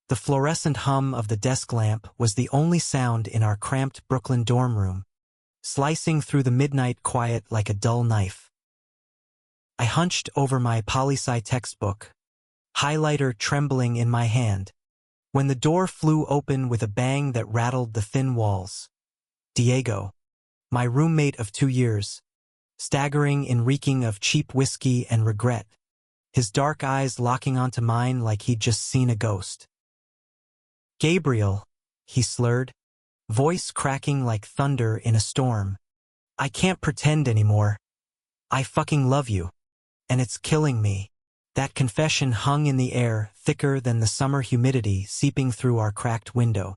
The fluorescent hum of the desk lamp was the only sound in our cramped Brooklyn dorm room, slicing through the midnight quiet like a dull knife. I hunched over my poli-sci textbook, highlighter trembling in my hand, when the door flew open with a bang that rattled the thin walls. Diego, my roommate of 2 years, staggering and reeking of cheap whiskey and regret, his dark eyes locking onto mine like he'd just seen a ghost. "Gabriel," he slurred, voice cracking like thunder in a storm. "I can't pretend anymore. I fucking love you. And it's killing me." That confession hung in the air, thicker than the summer humidity seeping through our cracked window.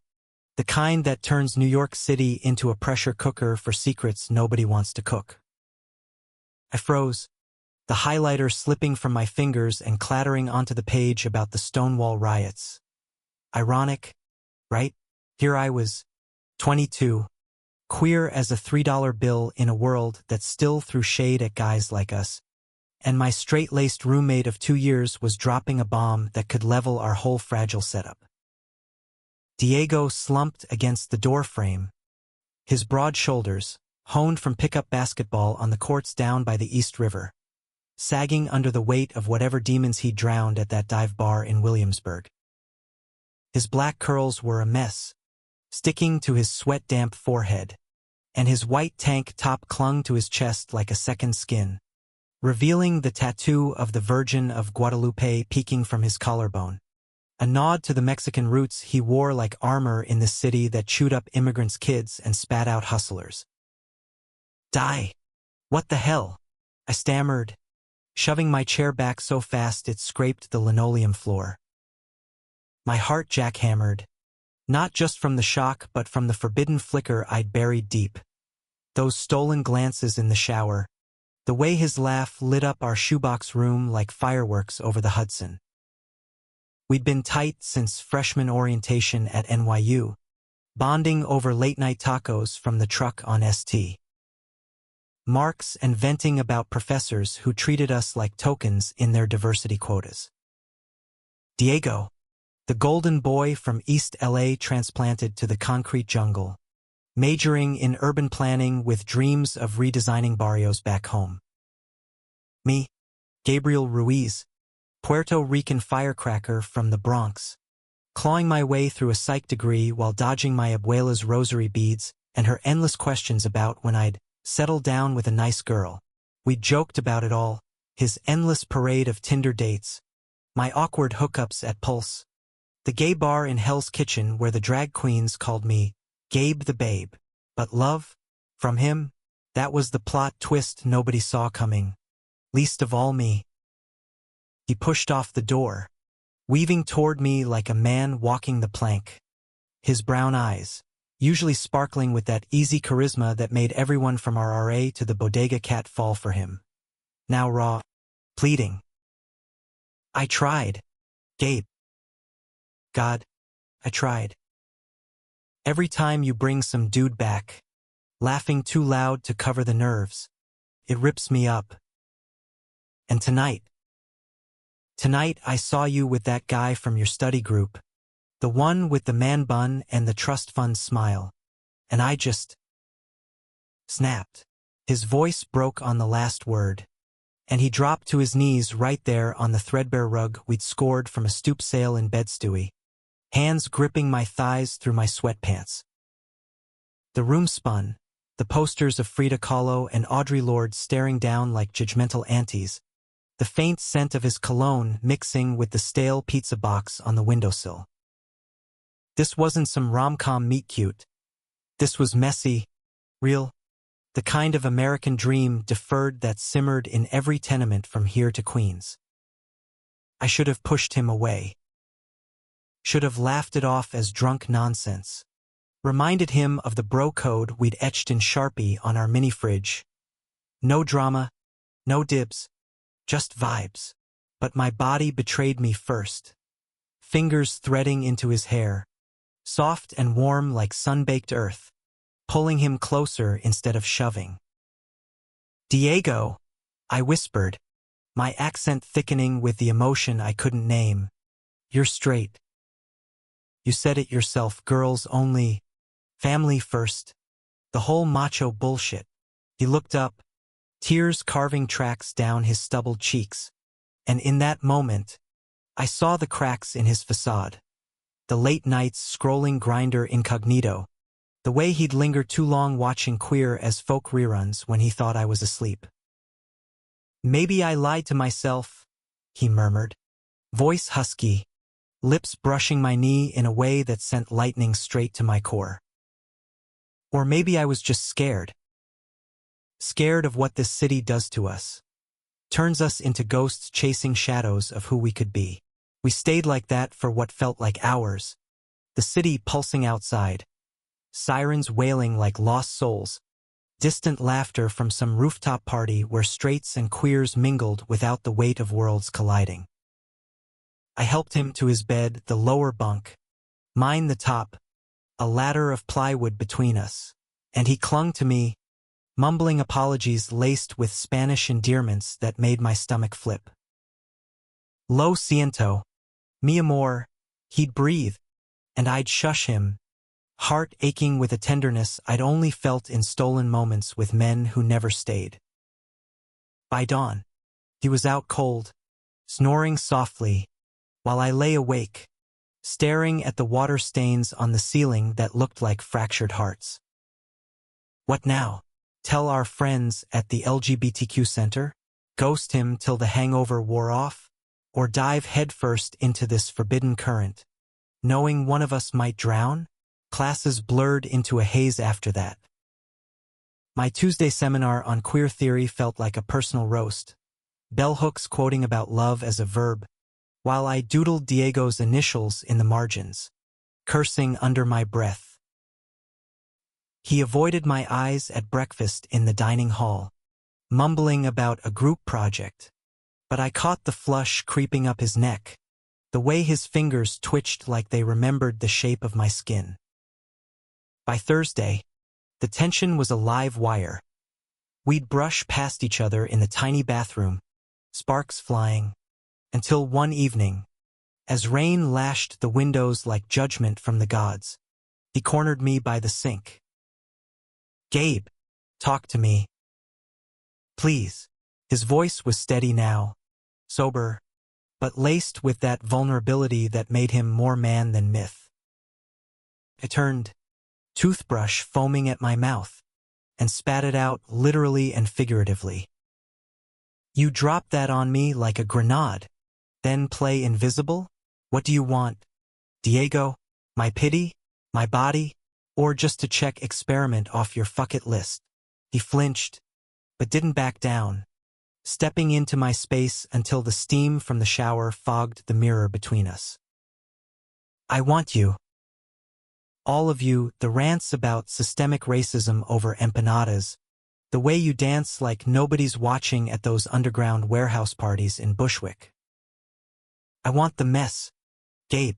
The kind that turns New York City into a pressure cooker for secrets nobody wants to cook. I froze, the highlighter slipping from my fingers and clattering onto the page about the Stonewall riots. Ironic, right? Here I was, 22, queer as a $3 bill in a world that still threw shade at guys like us, and my straight-laced roommate of 2 years was dropping a bomb that could level our whole fragile setup. Diego slumped against the doorframe, his broad shoulders, honed from pickup basketball on the courts down by the East River, sagging under the weight of whatever demons he'd drowned at that dive bar in Williamsburg. His black curls were a mess, sticking to his sweat-damp forehead, and his white tank top clung to his chest like a second skin, revealing the tattoo of the Virgin of Guadalupe peeking from his collarbone, a nod to the Mexican roots he wore like armor in this city that chewed up immigrants' kids and spat out hustlers. "Die! What the hell?" I stammered, shoving my chair back so fast it scraped the linoleum floor. My heart jackhammered, not just from the shock but from the forbidden flicker I'd buried deep. Those stolen glances in the shower, the way his laugh lit up our shoebox room like fireworks over the Hudson. We'd been tight since freshman orientation at NYU, bonding over late-night tacos from the truck on ST. Marks and venting about professors who treated us like tokens in their diversity quotas. Diego, the golden boy from East LA transplanted to the concrete jungle, majoring in urban planning with dreams of redesigning barrios back home. Me, Gabriel Ruiz, Puerto Rican firecracker from the Bronx, clawing my way through a psych degree while dodging my abuela's rosary beads and her endless questions about when I'd settle down with a nice girl. We joked about it all, his endless parade of Tinder dates, my awkward hookups at Pulse, the gay bar in Hell's Kitchen where the drag queens called me Gabe the Babe. But love, from him, that was the plot twist nobody saw coming, least of all me. He pushed off the door, weaving toward me like a man walking the plank. His brown eyes, usually sparkling with that easy charisma that made everyone from our RA to the bodega cat fall for him, now raw, pleading. "I tried, Gabe. God, I tried. Every time you bring some dude back, laughing too loud to cover the nerves, it rips me up. And tonight I saw you with that guy from your study group, the one with the man bun and the trust fund smile, and I just snapped." His voice broke on the last word, and he dropped to his knees right there on the threadbare rug we'd scored from a stoop sale in Bed-Stuy, hands gripping my thighs through my sweatpants. The room spun, the posters of Frida Kahlo and Audre Lorde staring down like judgmental aunties, the faint scent of his cologne mixing with the stale pizza box on the windowsill. This wasn't some rom-com meet-cute. This was messy, real, the kind of American dream deferred that simmered in every tenement from here to Queens. I should have pushed him away. Should have laughed it off as drunk nonsense. Reminded him of the bro code we'd etched in Sharpie on our mini-fridge. No drama, no dibs, just vibes. But my body betrayed me first. Fingers threading into his hair, soft and warm like sun-baked earth, pulling him closer instead of shoving. "Diego," I whispered, my accent thickening with the emotion I couldn't name. "You're straight." You said it yourself, girls only, family first. The whole macho bullshit. He looked up, tears carving tracks down his stubbled cheeks. And in that moment, I saw the cracks in his facade. The late nights scrolling Grindr incognito. The way he'd linger too long watching Queer as Folk reruns when he thought I was asleep. Maybe I lied to myself, he murmured. Voice husky, lips brushing my knee in a way that sent lightning straight to my core. Or maybe I was just scared. Scared of what this city does to us. Turns us into ghosts chasing shadows of who we could be. We stayed like that for what felt like hours. The city pulsing outside. Sirens wailing like lost souls. Distant laughter from some rooftop party where straights and queers mingled without the weight of worlds colliding. I helped him to his bed, the lower bunk. Mine the top. A ladder of plywood between us. And he clung to me, mumbling apologies laced with Spanish endearments that made my stomach flip. Lo siento, mi amor, he'd breathe, and I'd shush him, heart aching with a tenderness I'd only felt in stolen moments with men who never stayed. By dawn, he was out cold, snoring softly, while I lay awake, staring at the water stains on the ceiling that looked like fractured hearts. What now? Tell our friends at the LGBTQ center? Ghost him till the hangover wore off? Or dive headfirst into this forbidden current, knowing one of us might drown? Classes blurred into a haze after that. My Tuesday seminar on queer theory felt like a personal roast. Bell hooks quoting about love as a verb, while I doodled Diego's initials in the margins, cursing under my breath. He avoided my eyes at breakfast in the dining hall, mumbling about a group project. But I caught the flush creeping up his neck, the way his fingers twitched like they remembered the shape of my skin. By Thursday, the tension was a live wire. We'd brush past each other in the tiny bathroom, sparks flying, until one evening, as rain lashed the windows like judgment from the gods, he cornered me by the sink. Gabe, talk to me. Please. His voice was steady now, sober, but laced with that vulnerability that made him more man than myth. I turned, toothbrush foaming at my mouth, and spat it out literally and figuratively. You dropped that on me like a grenade, then play invisible? What do you want? Diego? My pity? My body? Or just to check experiment off your fuck it list? He flinched, but didn't back down, stepping into my space until the steam from the shower fogged the mirror between us. I want you. All of you, the rants about systemic racism over empanadas, the way you dance like nobody's watching at those underground warehouse parties in Bushwick. I want the mess, Gabe.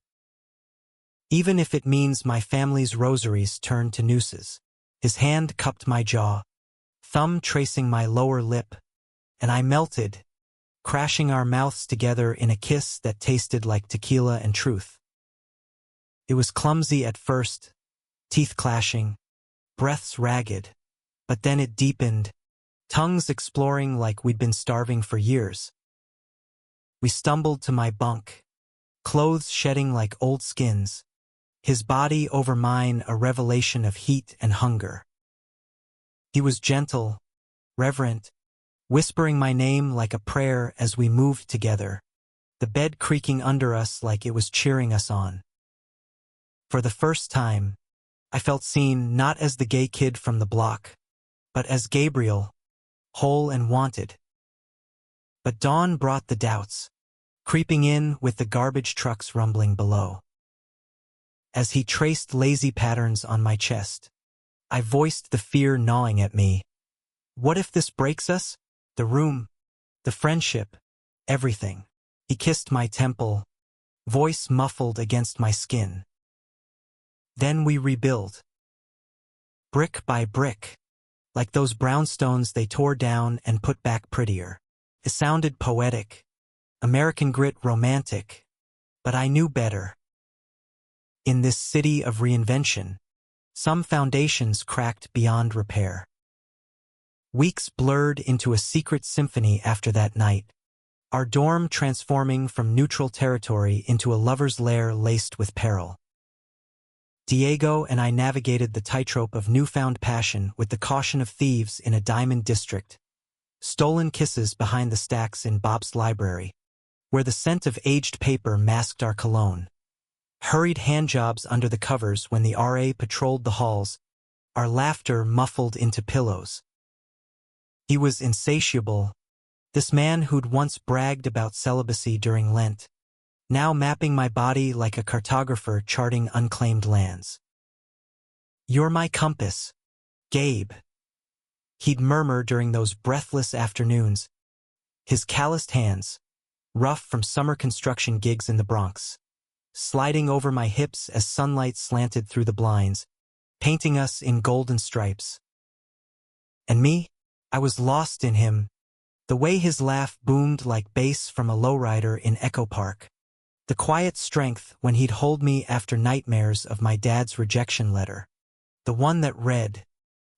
Even if it means my family's rosaries turn to nooses. His hand cupped my jaw, thumb tracing my lower lip, and I melted, crashing our mouths together in a kiss that tasted like tequila and truth. It was clumsy at first, teeth clashing, breaths ragged, but then it deepened, tongues exploring like we'd been starving for years. We stumbled to my bunk, clothes shedding like old skins, his body over mine a revelation of heat and hunger. He was gentle, reverent, whispering my name like a prayer as we moved together, the bed creaking under us like it was cheering us on. For the first time, I felt seen not as the gay kid from the block, but as Gabriel, whole and wanted. But dawn brought the doubts, creeping in with the garbage trucks rumbling below. As he traced lazy patterns on my chest, I voiced the fear gnawing at me. What if this breaks us? The room, the friendship, everything. He kissed my temple, voice muffled against my skin. Then we rebuild. Brick by brick, like those brownstones they tore down and put back prettier. It sounded poetic, American grit romantic, but I knew better. In this city of reinvention, some foundations cracked beyond repair. Weeks blurred into a secret symphony after that night, our dorm transforming from neutral territory into a lover's lair laced with peril. Diego and I navigated the tightrope of newfound passion with the caution of thieves in a diamond district, stolen kisses behind the stacks in Bob's library, where the scent of aged paper masked our cologne, hurried handjobs under the covers when the RA patrolled the halls, our laughter muffled into pillows. He was insatiable, this man who'd once bragged about celibacy during Lent, now mapping my body like a cartographer charting unclaimed lands. "You're my compass, Gabe," he'd murmur during those breathless afternoons, his calloused hands, rough from summer construction gigs in the Bronx, sliding over my hips as sunlight slanted through the blinds, painting us in golden stripes. And me, I was lost in him, the way his laugh boomed like bass from a lowrider in Echo Park. The quiet strength when he'd hold me after nightmares of my dad's rejection letter. The one that read,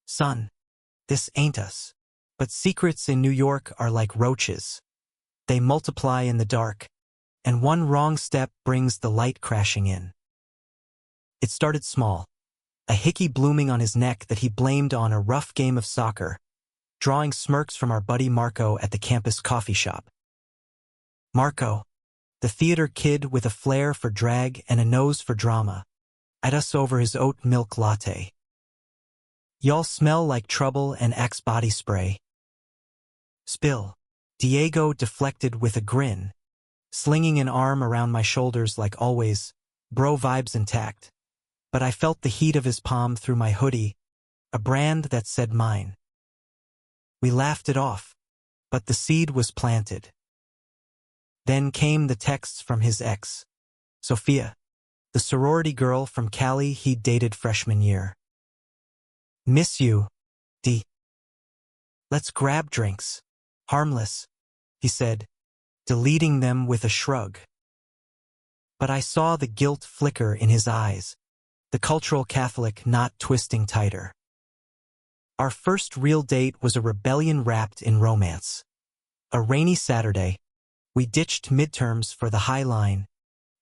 "Son, this ain't us." But secrets in New York are like roaches. They multiply in the dark, and one wrong step brings the light crashing in. It started small, a hickey blooming on his neck that he blamed on a rough game of soccer, drawing smirks from our buddy Marco at the campus coffee shop. Marco, the theater kid with a flair for drag and a nose for drama, eyed us over his oat milk latte. "Y'all smell like trouble and Axe body spray." "Spill." Diego deflected with a grin, slinging an arm around my shoulders like always, bro vibes intact. But I felt the heat of his palm through my hoodie, a brand that said mine. We laughed it off, but the seed was planted. Then came the texts from his ex, Sophia, the sorority girl from Cali he'd dated freshman year. "Miss you, D. Let's grab drinks. Harmless," he said, deleting them with a shrug. But I saw the guilt flicker in his eyes, the cultural Catholic knot twisting tighter. Our first real date was a rebellion wrapped in romance. A rainy Saturday, we ditched midterms for the High Line,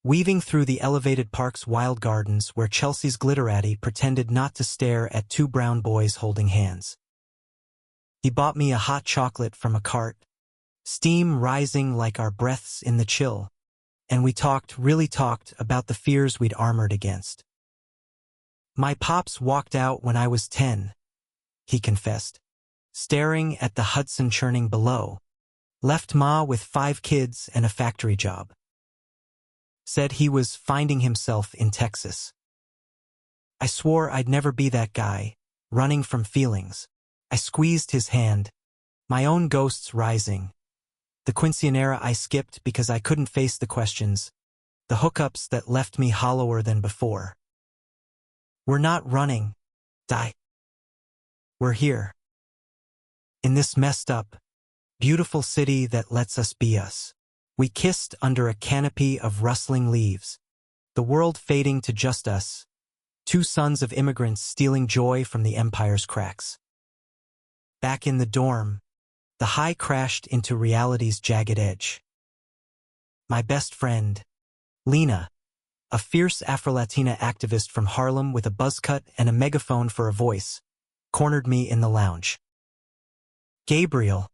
weaving through the elevated park's wild gardens where Chelsea's glitterati pretended not to stare at two brown boys holding hands. He bought me a hot chocolate from a cart, steam rising like our breaths in the chill, and we really talked about the fears we'd armored against. "My pops walked out when I was 10, he confessed, staring at the Hudson churning below, left Ma with 5 kids and a factory job. Said he was finding himself in Texas. I swore I'd never be that guy, running from feelings. I squeezed his hand, my own ghosts rising. The quinceanera I skipped because I couldn't face the questions, the hookups that left me hollower than before. We're not running, Di. We're here. In this messed up, beautiful city that lets us be us. We kissed under a canopy of rustling leaves, the world fading to just us, 2 sons of immigrants stealing joy from the empire's cracks. Back in the dorm, the high crashed into reality's jagged edge. My best friend, Lena, a fierce Afro-Latina activist from Harlem with a buzz cut and a megaphone for a voice, cornered me in the lounge. "Gabriel,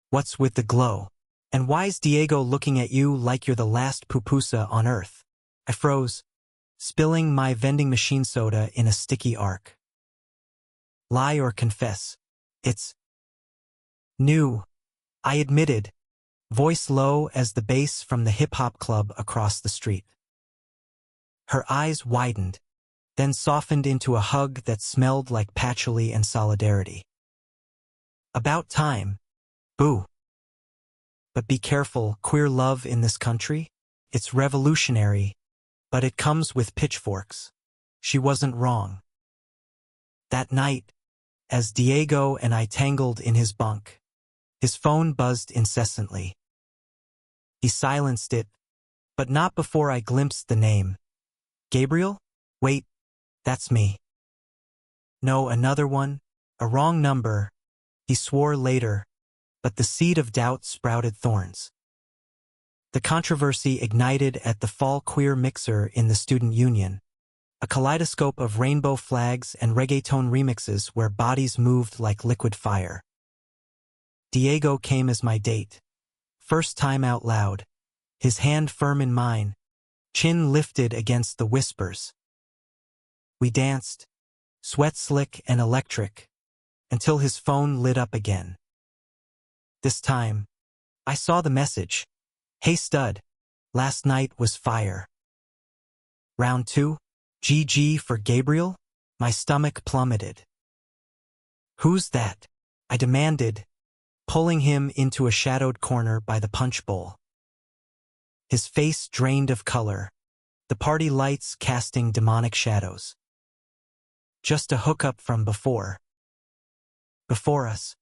what's with the glow? And why's Diego looking at you like you're the last pupusa on earth?" I froze, spilling my vending machine soda in a sticky arc. Lie or confess? It's new, I admitted, voice low as the bass from the hip-hop club across the street. Her eyes widened, then softened into a hug that smelled like patchouli and solidarity. "About time, boo. But be careful, queer love in this country? It's revolutionary, but it comes with pitchforks." She wasn't wrong. That night, as Diego and I tangled in his bunk, his phone buzzed incessantly. He silenced it, but not before I glimpsed the name. "Gabriel?" Wait, that's me. No, another one? A wrong number, he swore later, but the seed of doubt sprouted thorns. The controversy ignited at the fall queer mixer in the student union, a kaleidoscope of rainbow flags and reggaeton remixes where bodies moved like liquid fire. Diego came as my date. First time out loud, his hand firm in mine, chin lifted against the whispers. We danced, sweat slick and electric, until his phone lit up again. This time, I saw the message. Hey stud, last night was fire. Round 2, GG for Gabriel? My stomach plummeted. Who's that? I demanded, pulling him into a shadowed corner by the punch bowl. His face drained of color, the party lights casting demonic shadows. Just a hookup from before. Before us.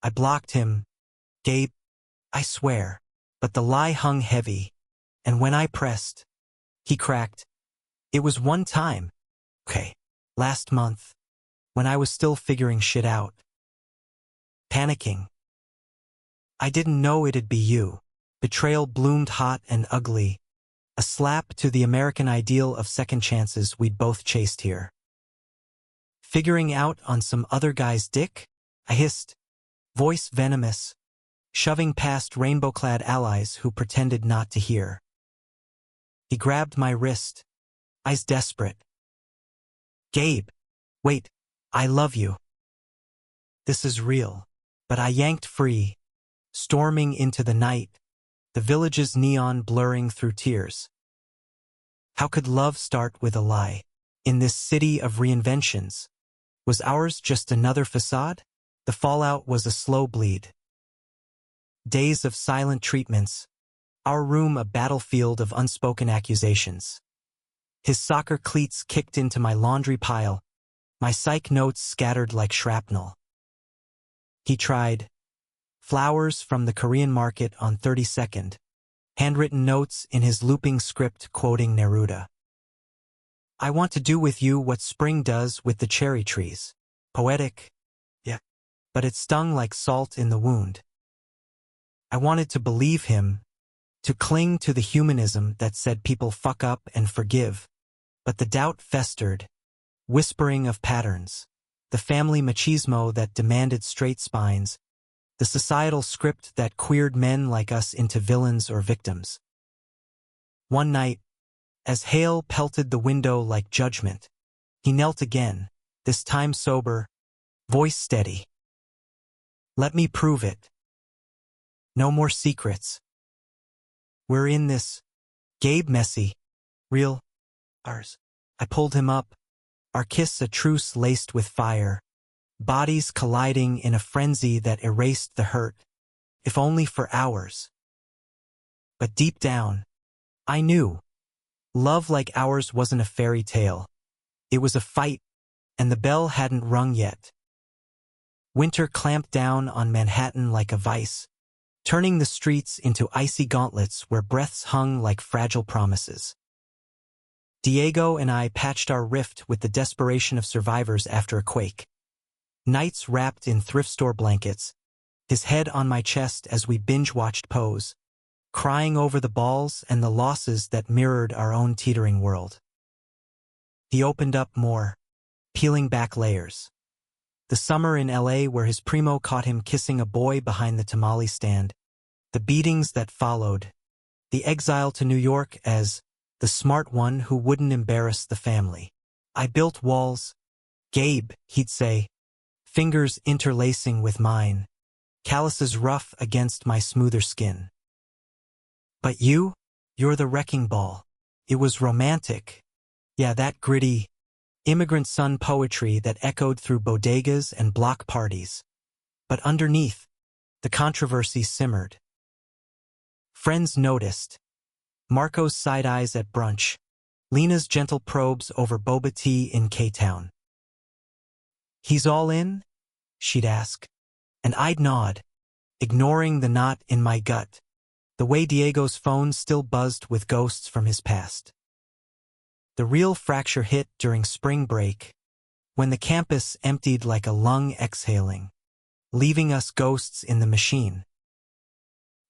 I blocked him. Gabe, I swear. But the lie hung heavy, and when I pressed, he cracked. It was one time. Okay, last month, when I was still figuring shit out. Panicking. I didn't know it'd be you. Betrayal bloomed hot and ugly, a slap to the American ideal of second chances we'd both chased here. Figuring out on some other guy's dick? I hissed, voice venomous, shoving past rainbow-clad allies who pretended not to hear. He grabbed my wrist, eyes desperate. Gabe, wait, I love you. This is real. But I yanked free, storming into the night, the village's neon blurring through tears. How could love start with a lie? In this city of reinventions, was ours just another facade? The fallout was a slow bleed. Days of silent treatments, our room a battlefield of unspoken accusations. His soccer cleats kicked into my laundry pile, my psych notes scattered like shrapnel. He tried. Flowers from the Korean market on 32nd, handwritten notes in his looping script quoting Neruda. I want to do with you what spring does with the cherry trees. Poetic, yeah, but it stung like salt in the wound. I wanted to believe him, to cling to the humanism that said people fuck up and forgive, but the doubt festered, whispering of patterns, the family machismo that demanded straight spines, the societal script that queered men like us into villains or victims. One night, as hail pelted the window like judgment, he knelt again, this time sober, voice steady. Let me prove it. No more secrets. We're in this. Gabe messy. Real. Ours. I pulled him up, our kiss a truce laced with fire, bodies colliding in a frenzy that erased the hurt, if only for hours. But deep down, I knew. Love like ours wasn't a fairy tale. It was a fight, and the bell hadn't rung yet. Winter clamped down on Manhattan like a vice, turning the streets into icy gauntlets where breaths hung like fragile promises. Diego and I patched our rift with the desperation of survivors after a quake. Nights wrapped in thrift store blankets, his head on my chest as we binge-watched Pose, crying over the balls and the losses that mirrored our own teetering world. He opened up more, peeling back layers. The summer in LA where his primo caught him kissing a boy behind the tamale stand, the beatings that followed, the exile to New York as the smart one who wouldn't embarrass the family. I built walls. Gabe, he'd say, fingers interlacing with mine, calluses rough against my smoother skin. But you're the wrecking ball. It was romantic. Yeah, that gritty, immigrant son poetry that echoed through bodegas and block parties. But underneath, the controversy simmered. Friends noticed. Marco's side eyes at brunch, Lena's gentle probes over boba tea in K-Town. He's all in? She'd ask, and I'd nod, ignoring the knot in my gut, the way Diego's phone still buzzed with ghosts from his past. The real fracture hit during spring break, when the campus emptied like a lung exhaling, leaving us ghosts in the machine.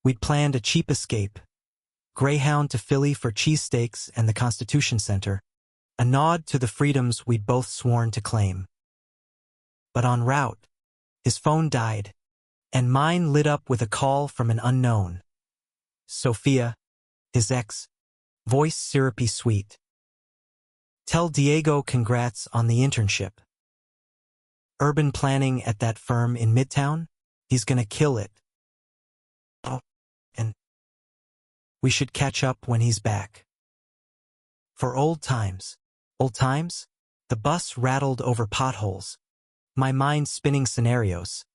We'd planned a cheap escape, Greyhound to Philly for cheesesteaks and the Constitution Center, a nod to the freedoms we'd both sworn to claim. But en route, his phone died, and mine lit up with a call from an unknown. Sophia, his ex, voice syrupy sweet. Tell Diego congrats on the internship. Urban planning at that firm in Midtown? He's gonna kill it. Oh, and we should catch up when he's back. For old times. Old times? The bus rattled over potholes, my mind spinning scenarios.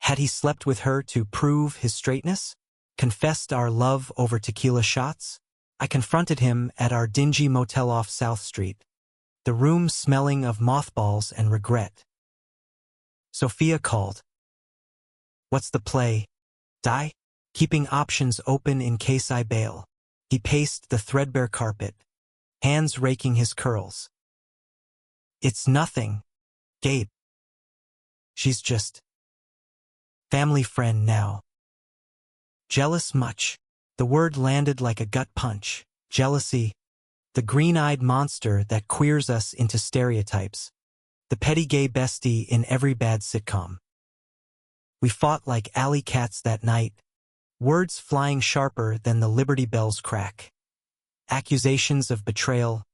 Had he slept with her to prove his straightness? Confessed our love over tequila shots? I confronted him at our dingy motel off South Street, the room smelling of mothballs and regret. Sophia called. What's the play? Die? Keeping options open in case I bail. He paced the threadbare carpet, hands raking his curls. It's nothing, Gabe. She's just family friend now. Jealous much? The word landed like a gut punch. Jealousy, the green-eyed monster that queers us into stereotypes. The petty gay bestie in every bad sitcom. We fought like alley cats that night, words flying sharper than the Liberty Bells crack. Accusations of betrayal,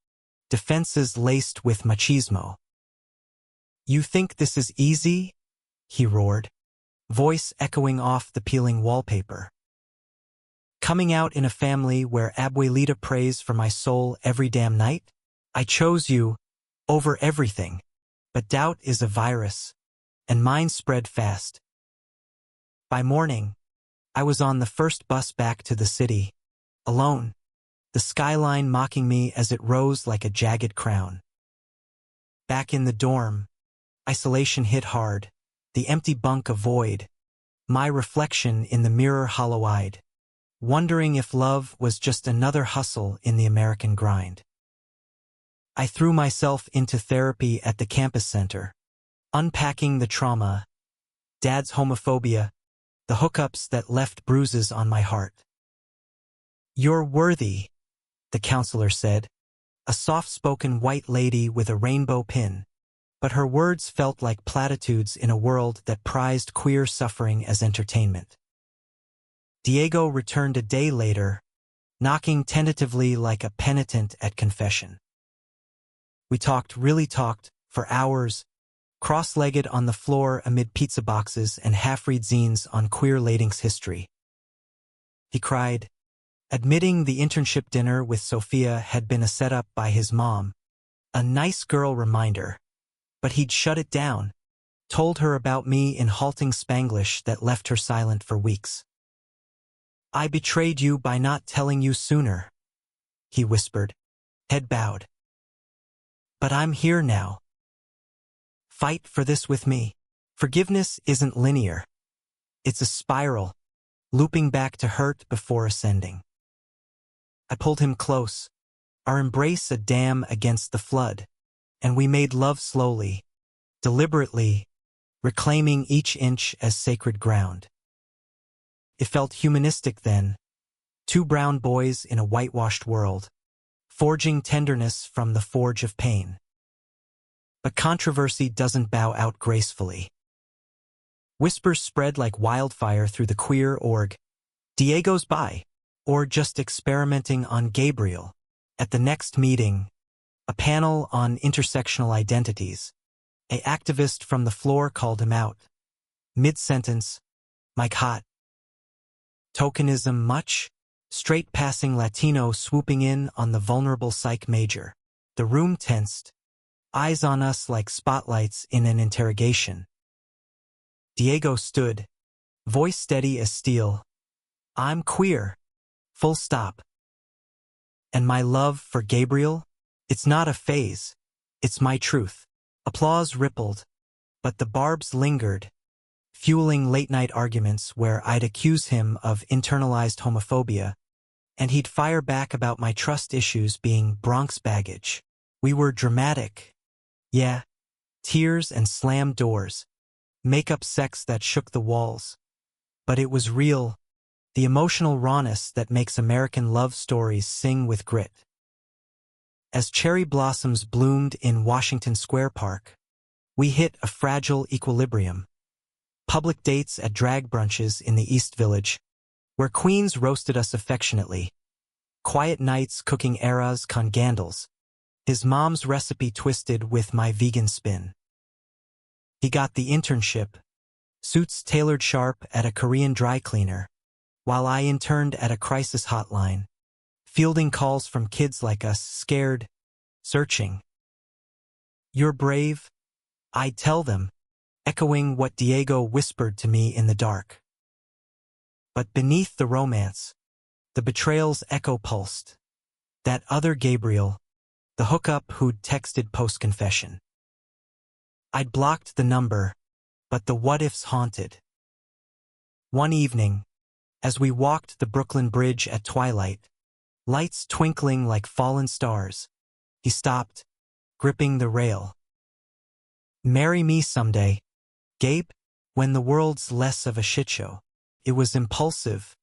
defenses laced with machismo. You think this is easy? He roared, voice echoing off the peeling wallpaper. Coming out in a family where Abuelita prays for my soul every damn night? I chose you over everything, but doubt is a virus, and mine spread fast. By morning, I was on the first bus back to the city, alone, the skyline mocking me as it rose like a jagged crown. Back in the dorm, isolation hit hard, the empty bunk a void, my reflection in the mirror hollow-eyed, wondering if love was just another hustle in the American grind. I threw myself into therapy at the campus center, unpacking the trauma, Dad's homophobia, the hookups that left bruises on my heart. You're worthy, the counselor said, a soft-spoken white lady with a rainbow pin, but her words felt like platitudes in a world that prized queer suffering as entertainment. Diego returned a day later, knocking tentatively like a penitent at confession. We really talked, for hours, cross-legged on the floor amid pizza boxes and half-read zines on queer Lading's history. He cried, admitting the internship dinner with Sophia had been a setup by his mom, a nice girl reminder, but he'd shut it down, told her about me in halting Spanglish that left her silent for weeks. I betrayed you by not telling you sooner, he whispered, head bowed. But I'm here now. Fight for this with me. Forgiveness isn't linear. It's a spiral, looping back to hurt before ascending. I pulled him close, our embrace a dam against the flood, and we made love slowly, deliberately, reclaiming each inch as sacred ground. It felt humanistic then, two brown boys in a whitewashed world, forging tenderness from the forge of pain. But controversy doesn't bow out gracefully. Whispers spread like wildfire through the queer org. Diego's bi, or just experimenting on Gabriel. At the next meeting, a panel on intersectional identities. An activist from the floor called him out. Mid-sentence, Mike hot. Tokenism much? Straight-passing Latino swooping in on the vulnerable psych major. The room tensed, eyes on us like spotlights in an interrogation. Diego stood, voice steady as steel. I'm queer. Full stop. And my love for Gabriel? It's not a phase. It's my truth. Applause rippled, but the barbs lingered, fueling late-night arguments where I'd accuse him of internalized homophobia, and he'd fire back about my trust issues being Bronx baggage. We were dramatic. Yeah, tears and slammed doors, make-up sex that shook the walls. But it was real, the emotional rawness that makes American love stories sing with grit. As cherry blossoms bloomed in Washington Square Park, we hit a fragile equilibrium. Public dates at drag brunches in the East Village, where queens roasted us affectionately. Quiet nights cooking eras con gandals. His mom's recipe twisted with my vegan spin. He got the internship, suits tailored sharp at a Korean dry cleaner, while I interned at a crisis hotline, fielding calls from kids like us, scared, searching. "You're brave," I'd tell them, echoing what Diego whispered to me in the dark. But beneath the romance, the betrayal's echo pulsed. That other Gabriel, the hookup who'd texted post-confession. I'd blocked the number, but the what-ifs haunted. One evening, as we walked the Brooklyn Bridge at twilight, lights twinkling like fallen stars, he stopped, gripping the rail. "Marry me someday, Gabe, when the world's less of a shitshow." It was impulsive,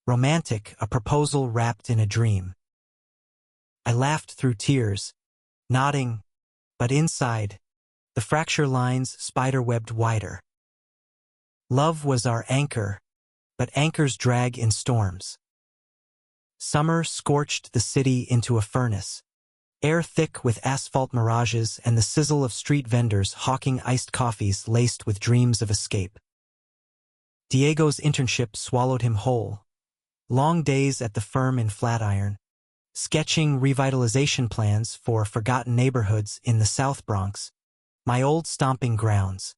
romantic, a proposal wrapped in a dream. I laughed through tears, nodding, but inside, the fracture lines spiderwebbed wider. Love was our anchor, but anchors drag in storms. Summer scorched the city into a furnace, air thick with asphalt mirages and the sizzle of street vendors hawking iced coffees laced with dreams of escape. Diego's internship swallowed him whole. Long days at the firm in Flatiron, sketching revitalization plans for forgotten neighborhoods in the South Bronx, my old stomping grounds.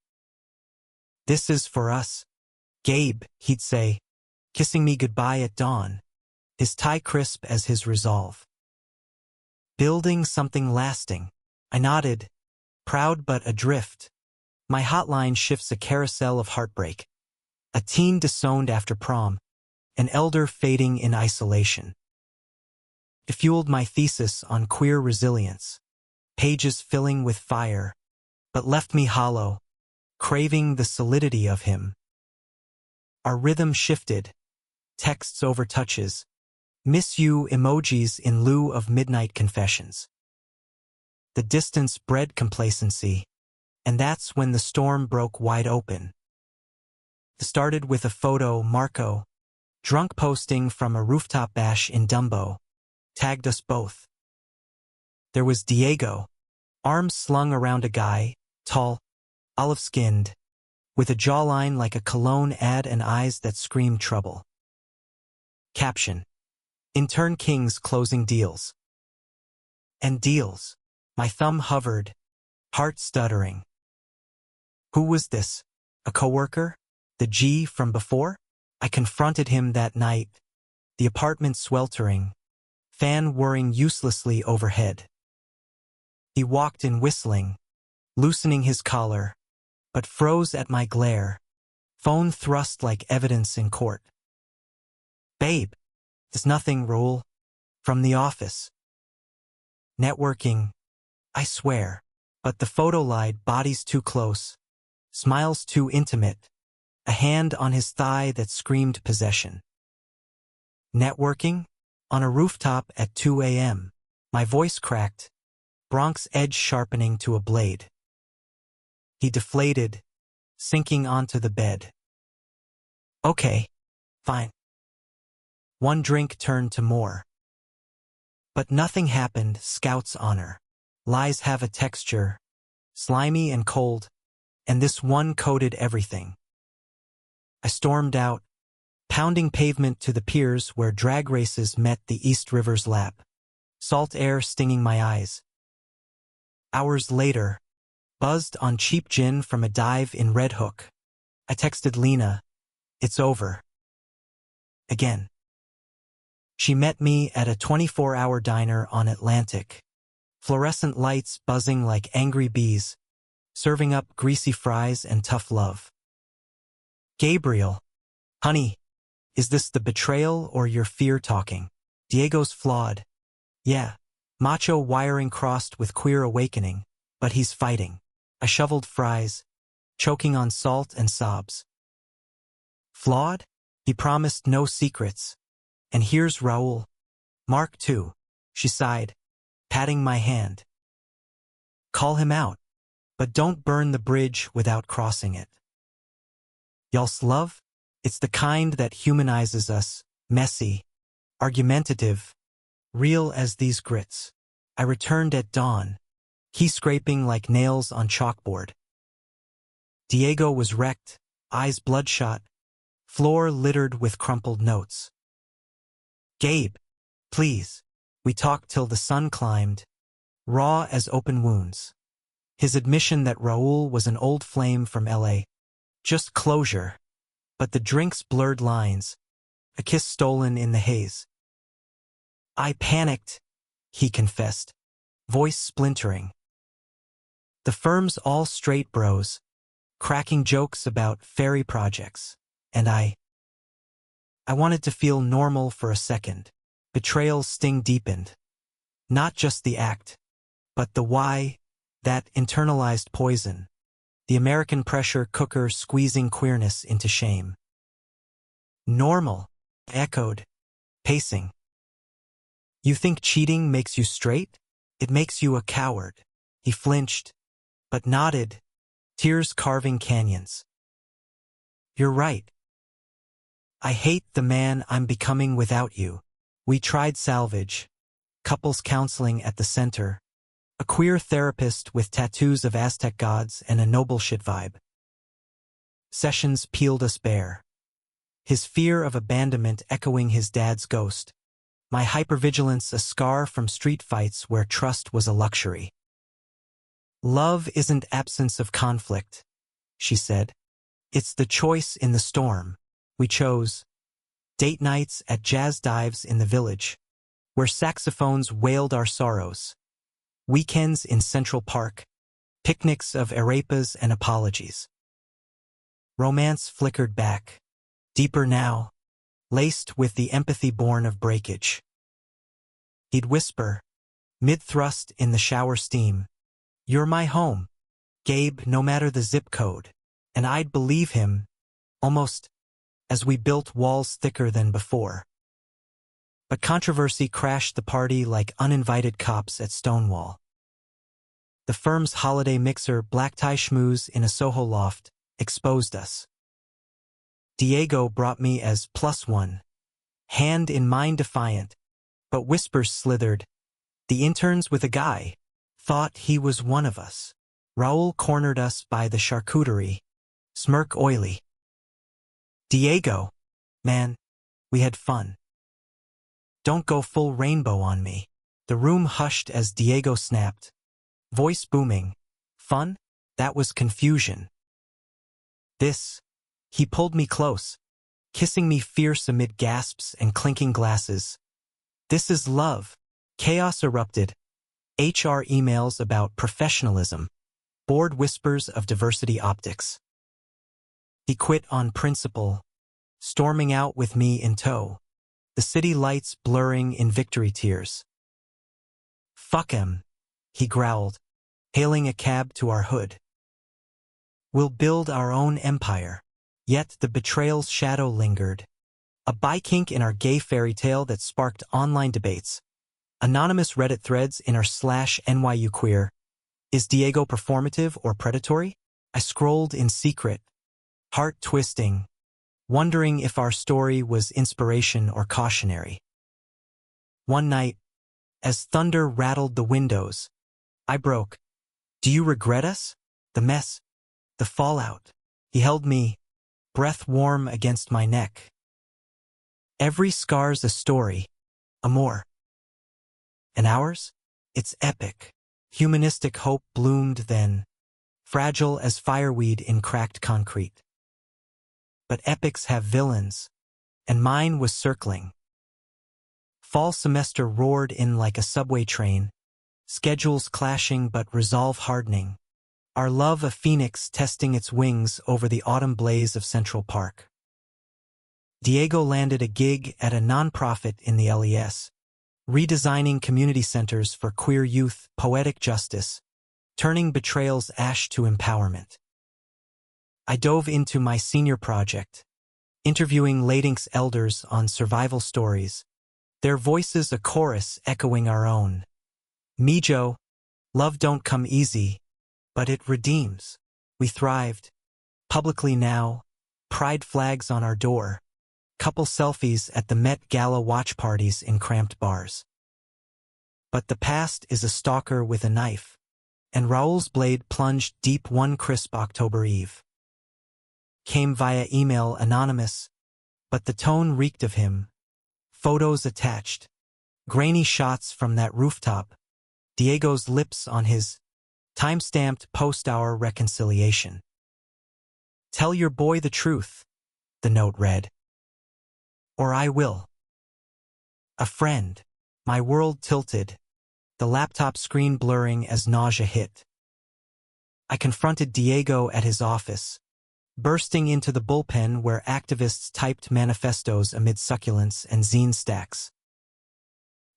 "This is for us, Gabe," he'd say, kissing me goodbye at dawn, his tie crisp as his resolve. "Building something lasting," I nodded, proud but adrift. My hotline shifts a carousel of heartbreak. A teen disowned after prom, an elder fading in isolation. It fueled my thesis on queer resilience, pages filling with fire, but left me hollow, craving the solidity of him. Our rhythm shifted, texts over touches, miss you emojis in lieu of midnight confessions. The distance bred complacency, and that's when the storm broke wide open. It started with a photo Marco, drunk posting from a rooftop bash in Dumbo, tagged us both. There was Diego, arms slung around a guy, tall, olive-skinned, with a jawline like a cologne ad and eyes that screamed trouble. Caption: "Intern Kings closing deals." And deals. My thumb hovered, heart stuttering. Who was this? A coworker? The G from before? I confronted him that night, the apartment sweltering, fan whirring uselessly overhead. He walked in whistling, loosening his collar, but froze at my glare, phone thrust like evidence in court. "Babe, it's nothing, Raul. From the office." Networking, I swear, but the photo lied, bodies too close, smiles too intimate, a hand on his thigh that screamed possession. Networking? On a rooftop at 2 a.m. My voice cracked, Bronx edge sharpening to a blade. He deflated, sinking onto the bed. "Okay, fine." One drink turned to more. But nothing happened. Scout's honor. Lies have a texture, slimy and cold, and this one coated everything. I stormed out, pounding pavement to the piers where drag races met the East River's lap, salt air stinging my eyes. Hours later, buzzed on cheap gin from a dive in Red Hook, I texted Lena, "It's over." Again. She met me at a 24-hour diner on Atlantic, fluorescent lights buzzing like angry bees, serving up greasy fries and tough love. "Gabriel, honey, is this the betrayal or your fear talking?" Diego's flawed. Yeah, Macho wiring crossed with queer awakening, but he's fighting. I shoveled fries, choking on salt and sobs. Flawed? He promised no secrets. And here's Raoul. Mark II, she sighed, patting my hand. Call him out, but don't burn the bridge without crossing it. Y'all's love? It's the kind that humanizes us, messy, argumentative, real as these grits. I returned at dawn, he scraping like nails on chalkboard. Diego was wrecked, eyes bloodshot, floor littered with crumpled notes. Gabe, please. We talked till the sun climbed, raw as open wounds. His admission that Raoul was an old flame from LA. Just closure. But the drinks blurred lines, a kiss stolen in the haze. I panicked, he confessed, voice splintering. The firm's all straight bros, cracking jokes about fairy projects, and I wanted to feel normal for a second. Betrayal's sting deepened. Not just the act, but the why, that internalized poison. The American pressure cooker squeezing queerness into shame. Normal, I echoed, pacing. You think cheating makes you straight? It makes you a coward. He flinched, but nodded, tears carving canyons. You're right. I hate the man I'm becoming without you. We tried salvage, couples counseling at the center, a queer therapist with tattoos of Aztec gods and a noble shit vibe. Sessions peeled us bare. His fear of abandonment echoing his dad's ghost. My hypervigilance a scar from street fights where trust was a luxury. Love isn't absence of conflict, she said. It's the choice in the storm. We chose date nights at jazz dives in the village, where saxophones wailed our sorrows. Weekends in Central Park, picnics of arepas and apologies. Romance flickered back, deeper now, laced with the empathy born of breakage. He'd whisper, mid-thrust in the shower steam, "You're my home, Gabe, no matter the zip code," and I'd believe him, almost as we built walls thicker than before. But controversy crashed the party like uninvited cops at Stonewall. The firm's holiday mixer, black tie schmooze in a Soho loft, exposed us. Diego brought me as +1, hand in mind defiant, but whispers slithered. The interns with a guy thought he was one of us. Raoul cornered us by the charcuterie, smirk oily. Diego, man, we had fun. Don't go full rainbow on me. The room hushed as Diego snapped, voice booming. Fun? That was confusion. This. He pulled me close, kissing me fierce amid gasps and clinking glasses. This is love. Chaos erupted. HR emails about professionalism. Bored whispers of diversity optics. He quit on principle, storming out with me in tow, the city lights blurring in victory tears. Fuck him, he growled, hailing a cab to our hood. We'll build our own empire. Yet the betrayal's shadow lingered. A bikink in our gay fairy tale that sparked online debates. Anonymous Reddit threads in our /NYU queer. Is Diego performative or predatory? I scrolled in secret, heart twisting, wondering if our story was inspiration or cautionary. One night, as thunder rattled the windows, I broke. Do you regret us? The mess? The fallout? He held me, breath warm against my neck. Every scar's a story, amor. And ours? It's epic. Humanistic hope bloomed then, fragile as fireweed in cracked concrete. But epics have villains, and mine was circling. Fall semester roared in like a subway train, schedules clashing but resolve hardening. Our love a phoenix testing its wings over the autumn blaze of Central Park. Diego landed a gig at a nonprofit in the LES, redesigning community centers for queer youth, poetic justice, turning betrayal's ash to empowerment. I dove into my senior project, interviewing Latinx elders on survival stories, their voices a chorus echoing our own. Mijo, love don't come easy, but it redeems. We thrived. Publicly now, pride flags on our door, couple selfies at the Met Gala watch parties in cramped bars. But the past is a stalker with a knife, and Raoul's blade plunged deep one crisp October eve. Came via email anonymous, but the tone reeked of him. Photos attached, grainy shots from that rooftop, Diego's lips on his time-stamped post-hour reconciliation. Tell your boy the truth, the note read. Or I will. A friend. My world tilted, the laptop screen blurring as nausea hit. I confronted Diego at his office, bursting into the bullpen where activists typed manifestos amid succulents and zine stacks.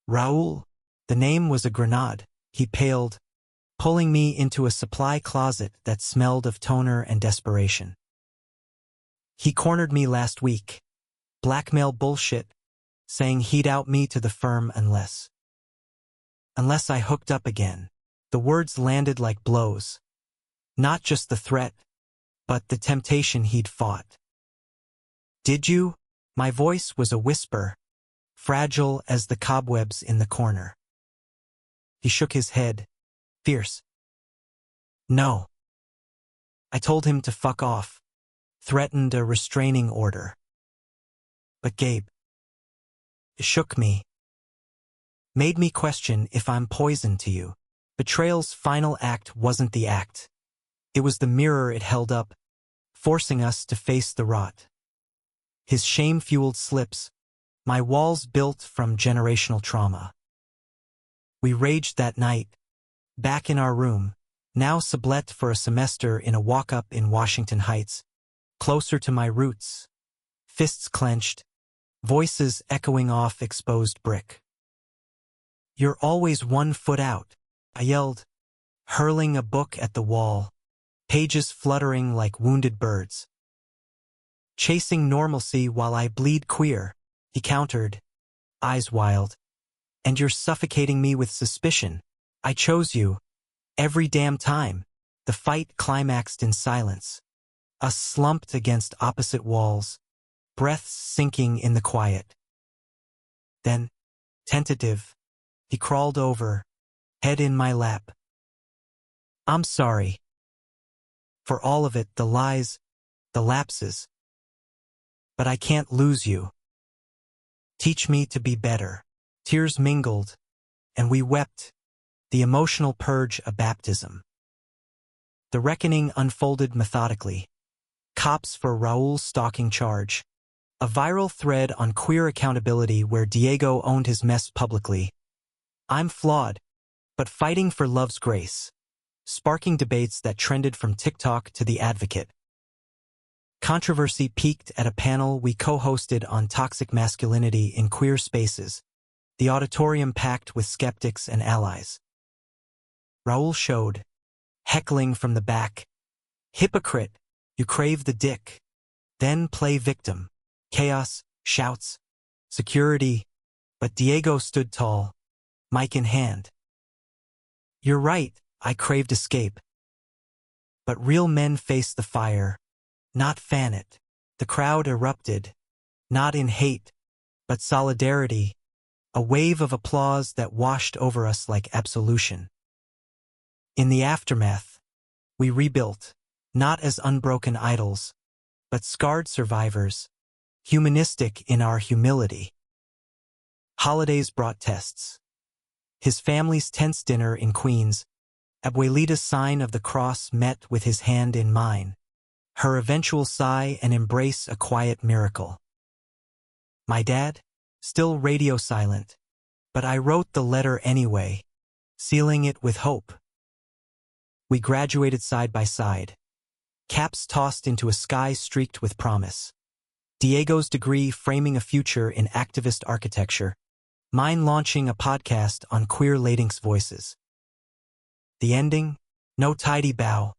Raoul, the name was a grenade. He paled, pulling me into a supply closet that smelled of toner and desperation. He cornered me last week. Blackmail bullshit, saying he'd out me to the firm unless I hooked up again. The words landed like blows. Not just the threat, but the temptation he'd fought. Did you? My voice was a whisper, fragile as the cobwebs in the corner. He shook his head, fierce. No. I told him to fuck off, threatened a restraining order. But Gabe, it shook me. Made me question if I'm poison to you. Betrayal's final act wasn't the act. It was the mirror it held up, forcing us to face the rot. His shame-fueled slips, my walls built from generational trauma. We raged that night, back in our room, now sublet for a semester in a walk-up in Washington Heights, closer to my roots, fists clenched, voices echoing off exposed brick. You're always 1 foot out, I yelled, hurling a book at the wall, pages fluttering like wounded birds. Chasing normalcy while I bleed queer, he countered, eyes wild. And you're suffocating me with suspicion. I chose you. Every damn time. The fight climaxed in silence. Us slumped against opposite walls, breaths sinking in the quiet. Then, tentative, he crawled over, head in my lap. I'm sorry. For all of it, the lies, the lapses. But I can't lose you. Teach me to be better. Tears mingled, and we wept, the emotional purge a baptism. The reckoning unfolded methodically. Cops for Raoul's stalking charge. A viral thread on queer accountability where Diego owned his mess publicly. I'm flawed, but fighting for love's grace. Sparking debates that trended from TikTok to The Advocate. Controversy peaked at a panel we co-hosted on toxic masculinity in queer spaces, the auditorium packed with skeptics and allies. Raoul showed, heckling from the back, hypocrite, you crave the dick, then play victim. Chaos, shouts, security, but Diego stood tall, mic in hand. You're right, I craved escape. But real men face the fire, not fan it. The crowd erupted, not in hate, but solidarity, a wave of applause that washed over us like absolution. In the aftermath, we rebuilt, not as unbroken idols, but scarred survivors, humanistic in our humility. Holidays brought tests. His family's tense dinner in Queens, Abuelita's sign of the cross met with his hand in mine, her eventual sigh and embrace a quiet miracle. My dad, still radio silent, but I wrote the letter anyway, sealing it with hope. We graduated side by side, caps tossed into a sky streaked with promise. Diego's degree framing a future in activist architecture, mine launching a podcast on queer Latinx voices. The ending? No tidy bow,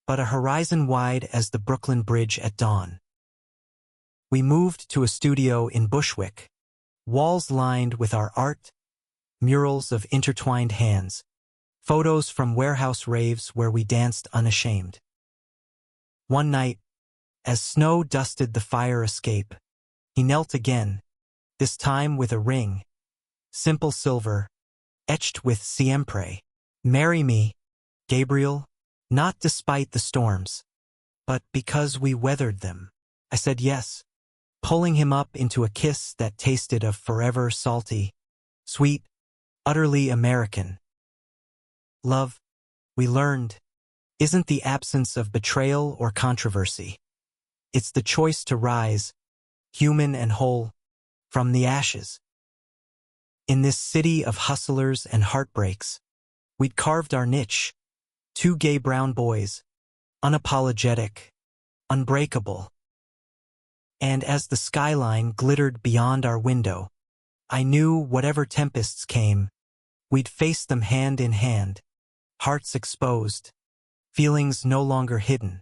but a horizon wide as the Brooklyn Bridge at dawn. We moved to a studio in Bushwick, walls lined with our art, murals of intertwined hands, photos from warehouse raves where we danced unashamed. One night, as snow dusted the fire escape, he knelt again, this time with a ring, simple silver, etched with siempre. Marry me, Gabriel, not despite the storms, but because we weathered them. I said yes, pulling him up into a kiss that tasted of forever salty, sweet, utterly American. Love, we learned, isn't the absence of betrayal or controversy. It's the choice to rise, human and whole, from the ashes. In this city of hustlers and heartbreaks, we'd carved our niche, two gay brown boys, unapologetic, unbreakable. And as the skyline glittered beyond our window, I knew whatever tempests came, we'd face them hand in hand, hearts exposed, feelings no longer hidden.